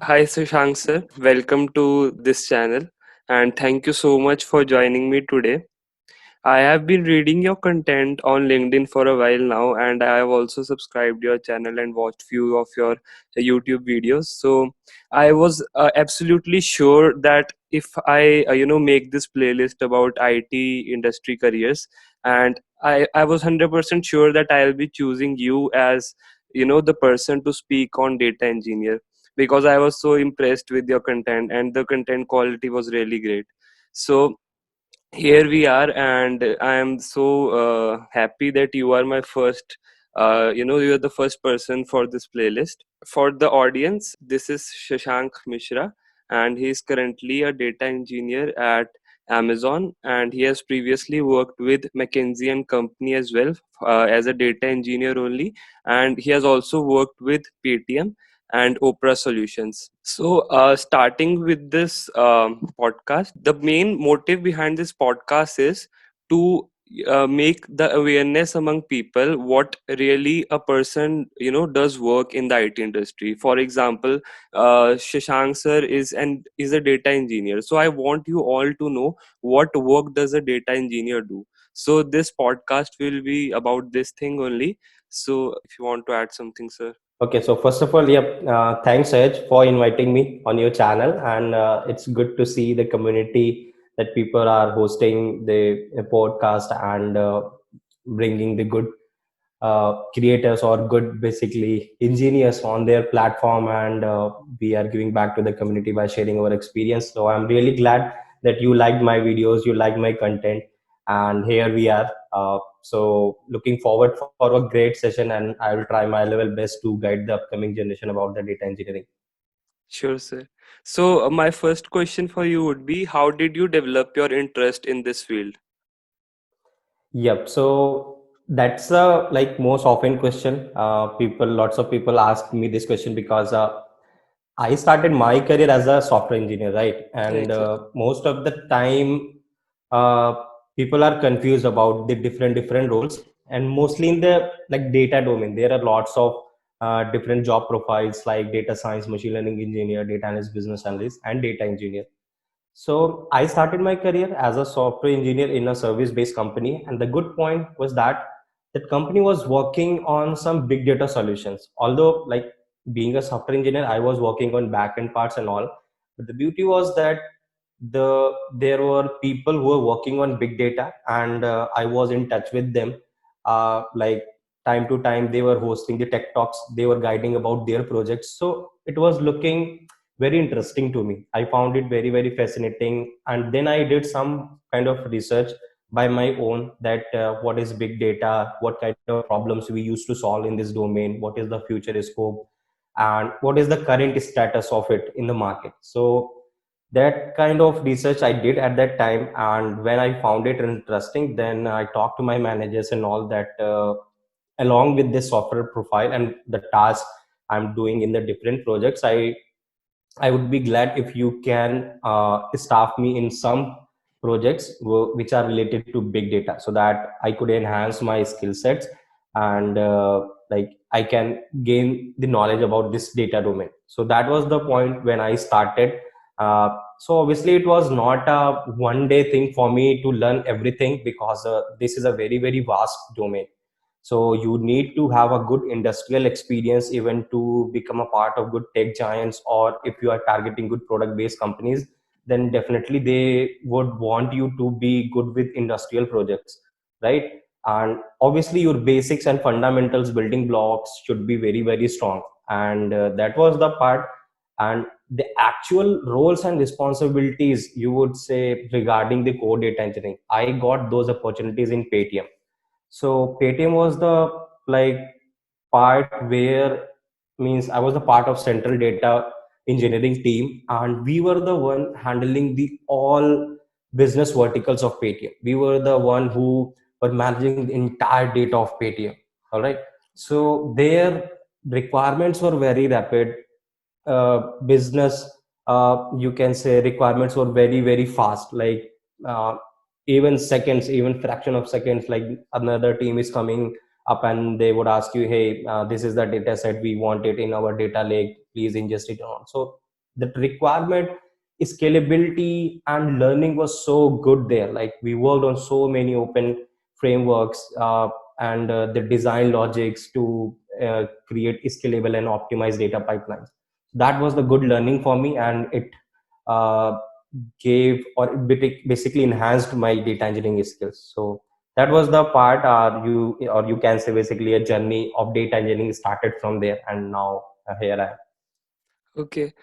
Hi Sushank sir, welcome to this channel and thank you so much for joining me today. I have been reading your content on LinkedIn for a while now, and I have also subscribed your channel and watched few of your YouTube videos. So I was absolutely sure that if I make this playlist about IT industry careers, and I was 100% sure that I'll be choosing you as the person to speak on data engineer, because I was so impressed with your content and the content quality was really great. So here we are, and I am so happy that you are my first you are the first person for this playlist. For the audience, this is Shashank Mishra, and he is currently a data engineer at Amazon, and he has previously worked with McKinsey and Company as well, as a data engineer only, and he has also worked with Paytm and Oprah Solutions. So, starting with this podcast, the main motive behind this podcast is to make the awareness among people what really a person does work in the IT industry. For example, Shashank sir is a data engineer, so I want you all to know what work does a data engineer do. So this podcast will be about this thing only. So if you want to add something, sir. Okay, so first of all, yep, thanks, Sahaj, for inviting me on your channel, and it's good to see the community that people are hosting the podcast and bringing the good creators or good, basically, engineers on their platform, and we are giving back to the community by sharing our experience. So I'm really glad that you liked my videos, you liked my content, and here we are. So looking forward for a great session, and I will try my level best to guide the upcoming generation about the data engineering. Sure, sir. So, my first question for you would be, how did you develop your interest in this field? Yep. So that's a like most often question. Lots of people ask me this question because I started my career as a software engineer, right? And Right, sir. most of the time, uh, people are confused about the different roles, and mostly in the like data domain, there are lots of different job profiles like data science, machine learning engineer, data analyst, business analyst, and data engineer. So I started my career as a software engineer in a service-based company, and the good point was that that company was working on some big data solutions. Although, like being a software engineer, I was working on back-end parts and all. But the beauty was that there were people who were working on big data, and I was in touch with them. Like time to time, they were hosting the tech talks. They were guiding about their projects. So it was looking very interesting to me. I found it very fascinating, and then I did some kind of research by my own that what is big data, what kind of problems we used to solve in this domain, what is the future scope, and what is the current status of it in the market. So that kind of research I did at that time, and when I found it interesting, then I talked to my managers and all that. Along with this software profile and the task I'm doing in the different projects, I would be glad if you can staff me in some projects which are related to big data, so that I could enhance my skill sets, and like I can gain the knowledge about this data domain. So that was the point when I started. So obviously it was not a one day thing for me to learn everything, because this is a very vast domain. So you need to have a good industrial experience even to become a part of good tech giants, or if you are targeting good product based companies, then definitely they would want you to be good with industrial projects, right? And obviously your basics and fundamentals building blocks should be very strong, and that was the part. And the actual roles and responsibilities, you would say, regarding the core data engineering, I got those opportunities in Paytm. So Paytm was the like part where, means I was a part of central data engineering team, and we were the one handling the all business verticals of Paytm. We were the one who were managing the entire data of Paytm. All right. So their requirements were very rapid. Business, you can say, requirements were very fast. Like uh, even seconds, even fraction of seconds, like another team is coming up and they would ask you, hey, this is the data set, we want it in our data lake, please ingest it on. So that requirement, scalability and learning was so good there. Like we worked on so many open frameworks, and the design logics to create scalable and optimized data pipelines. That was the good learning for me, and it uh, gave or basically enhanced my data engineering skills. So that was the part, you can say basically a journey of data engineering started from there, and now here I am. Okay.